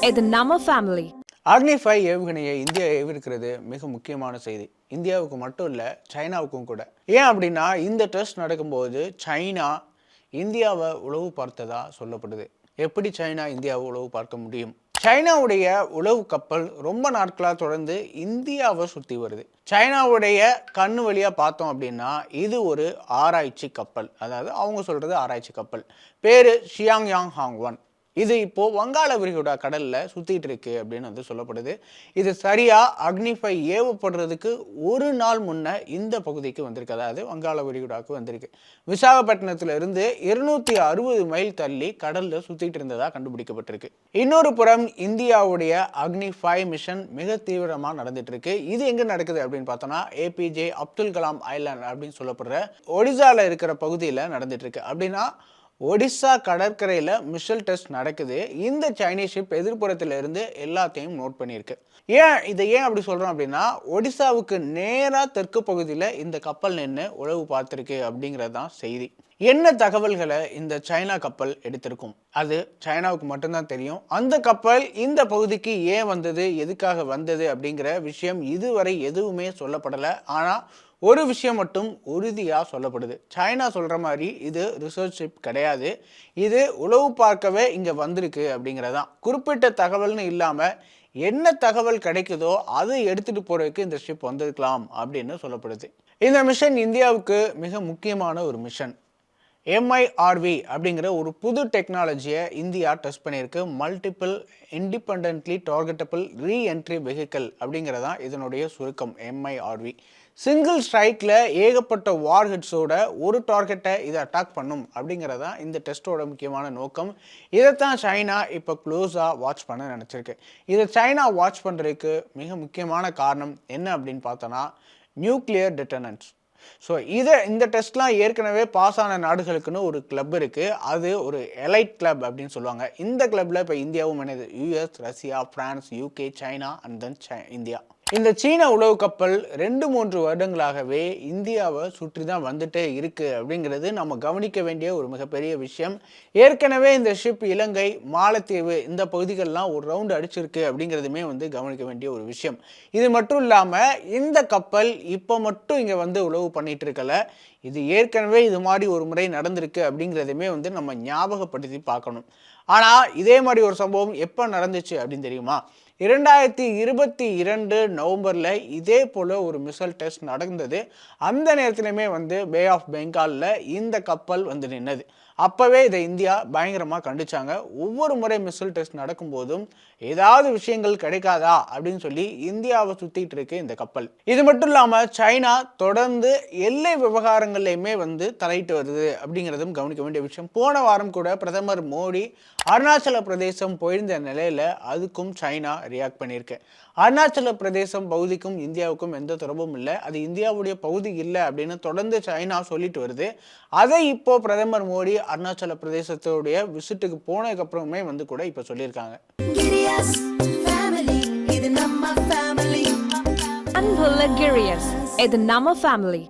இது நம்ம ஃபேமிலி. அக்னி 5 ஏவுகணையை இந்தியா ஏவிருக்கிறது மிக முக்கியமான செய்தி. இந்தியாவுக்கு மட்டும் இல்லை, சைனாவுக்கும் கூட. ஏன் அப்படின்னா, இந்த டெஸ்ட் நடக்கும்போது சைனா இந்தியாவை உளவு பார்த்ததா சொல்லப்படுது. எப்படி சைனா இந்தியாவை உளவு பார்க்க முடியும்? சைனாவுடைய உளவு கப்பல் ரொம்ப நாட்களாக தொடர்ந்து இந்தியாவை சுற்றி வருது. சைனாவுடைய கண்ணு வழியாக பார்த்தோம் அப்படின்னா, இது ஒரு ஆராய்ச்சி கப்பல். அதாவது அவங்க சொல்கிறது ஆராய்ச்சி கப்பல். பேர் ஷியாங்யாங் ஹாங் 1. இது இப்போ வங்காள விரிகுடா கடல்ல சுத்திட்டு இருக்கு அப்படின்னு வந்து சொல்லப்படுது. இது சரியா அக்னி 5 ஏவப்படுறதுக்கு ஒரு நாள் முன்ன இந்த பகுதிக்கு வந்திருக்கு. அதாவது வங்காள விரிகுடாவுக்கு வந்திருக்கு. விசாகப்பட்டினத்துல இருந்து 260 மைல் தள்ளி கடல்ல சுத்திட்டு இருந்ததா கண்டுபிடிக்கப்பட்டிருக்கு. இன்னொரு புறம் இந்தியாவுடைய அக்னி 5 மிஷன் மிக தீவிரமா நடந்துட்டு இருக்கு. இது எங்க நடக்குது அப்படின்னு பார்த்தோம்னா, ஏபிஜே அப்துல் கலாம் ஐலாண்ட் அப்படின்னு சொல்லப்படுற ஒடிசால இருக்கிற பகுதியில் நடந்துட்டு இருக்கு. அப்படின்னா ஒடிசா கடற்கரையில் மிஷல் டெஸ்ட் நடக்குது. இந்த சைனீஸ் ஷிப் எதிர்ப்புறத்தில் இருந்து எல்லாத்தையும் நோட் பண்ணியிருக்கு. ஏன் அப்படி சொல்கிறோம் அப்படின்னா, ஒடிசாவுக்கு நேராக தெற்கு பகுதியில் இந்த கப்பல் நின்று உளவு பார்த்துருக்கு அப்படிங்கிறது தான் செய்தி. என்ன தகவல்களை இந்த சைனா கப்பல் எடுத்திருக்கும்? அது சைனாவுக்கு மட்டும்தான் தெரியும். அந்த கப்பல் இந்த பகுதிக்கு ஏன் வந்தது, எதுக்காக வந்தது அப்படிங்கிற விஷயம் இதுவரை எதுவுமே சொல்லப்படலை. ஆனால் ஒரு விஷயம் மட்டும் உறுதியாக சொல்லப்படுது. சைனா சொல்கிற மாதிரி இது ரிசர்ச் ஷிப் கிடையாது. இது உளவு பார்க்கவே இங்கே வந்திருக்கு அப்படிங்கிறதான். குறிப்பிட்ட தகவல்னு இல்லாமல் என்ன தகவல் கிடைக்குதோ அதை எடுத்துகிட்டு போகிறதுக்கு இந்த ஷிப் வந்திருக்கலாம் அப்படின்னு சொல்லப்படுது. இந்த மிஷன் இந்தியாவுக்கு மிக முக்கியமான ஒரு மிஷன். MIRV அப்படிங்கிற ஒரு புது டெக்னாலஜியை இந்தியா டெஸ்ட் பண்ணியிருக்கு. Multiple independently targetable reentry vehicle அப்படிங்கிறதான் இதனுடைய சுருக்கம் MIRV. சிங்கிள் ஸ்ட்ரைக்கில் ஏகப்பட்ட வார்ஹெட்ஸோட ஒரு டார்கெட்டை இதை அட்டாக் பண்ணும் அப்படிங்கிறதான் இந்த டெஸ்ட்டோட முக்கியமான நோக்கம். இதைத்தான் சைனா இப்போ க்ளோஸாக வாட்ச் பண்ண நினச்சிருக்கு. இதை சைனா வாட்ச் பண்ணுறதுக்கு மிக முக்கியமான காரணம் என்ன அப்படின்னு பார்த்தோன்னா, நியூக்ளியர் டிட்டனன்ஸ். ஸோ இந்த டெஸ்ட்லாம் ஏற்கனவே பாஸ் ஆன நாடுகளுக்குன்னு ஒரு கிளப் இருக்குது. அது ஒரு எலைட் கிளப் அப்படின்னு சொல்லுவாங்க. இந்த கிளப்பில் இப்போ இந்தியாவும் இணையுது. US, Russia, France, UK, China and then India. இந்த சீன உளவு கப்பல் 2-3 வருடங்களாகவே இந்தியாவை சுற்றி தான் வந்துட்டே இருக்கு அப்படிங்கிறது நம்ம கவனிக்க வேண்டிய ஒரு மிகப்பெரிய விஷயம். ஏற்கனவே இந்த ஷிப் இலங்கை, மாலத்தீவு இந்த பகுதிகளெலாம் ஒரு ரவுண்டு அடிச்சிருக்கு அப்படிங்கிறதுமே வந்து கவனிக்க வேண்டிய ஒரு விஷயம். இது மட்டும் இல்லாமல் இந்த கப்பல் இப்போ மட்டும் இங்கே வந்து உளவு பண்ணிட்டு இருக்கல. இது ஏற்கனவே இது மாதிரி ஒரு முறை நடந்திருக்கு அப்படிங்கிறதுமே வந்து நம்ம ஞாபகப்படுத்தி பார்க்கணும். ஆனால் இதே மாதிரி ஒரு சம்பவம் எப்போ நடந்துச்சு அப்படின்னு தெரியுமா? 2022 நவம்பரில் இதே போல் ஒரு மிசைல் டெஸ்ட் நடந்தது. அந்த நேரத்திலுமே வந்து பே ஆஃப் பெங்காலில் இந்த கப்பல் வந்து நின்னது. அப்போவே இதை இந்தியா பயங்கரமாக கண்டிச்சாங்க. ஒவ்வொரு முறை மிசைல் டெஸ்ட் நடக்கும்போதும் ஏதாவது விஷயங்கள் கிடைக்காதா அப்படின்னு சொல்லி இந்தியாவை சுற்றிட்டு இருக்கு இந்த கப்பல். இது மட்டும் இல்லாமல் சைனா தொடர்ந்து எல்லை விவகாரங்கள்லையுமே வந்து தலையிட்டு வருது அப்படிங்கிறதும் கவனிக்க வேண்டிய விஷயம். போன வாரம் கூட பிரதமர் மோடி அருணாச்சல பிரதேசம் போயிருந்த நிலையில் அதுக்கும் சைனா ரியாக்ட் பண்ணியிருக்கு. அருணாச்சல பிரதேசம் பகுதிக்கும் இந்தியாவுக்கும் எந்த தொடர்பும் இல்லை, அது இந்தியாவுடைய பகுதி இல்லை அப்படின்னு தொடர்ந்து சைனா சொல்லிட்டு வருது. அதை இப்போ பிரதமர் மோடி அருணாச்சல பிரதேசத்துடைய விசிட்டுக்கு போனதுக்கு அப்புறமே வந்து கூட இப்போ சொல்லியிருக்காங்க. அன்புள்ள கிரியஸ், இது நம்ம ஃபேமிலி.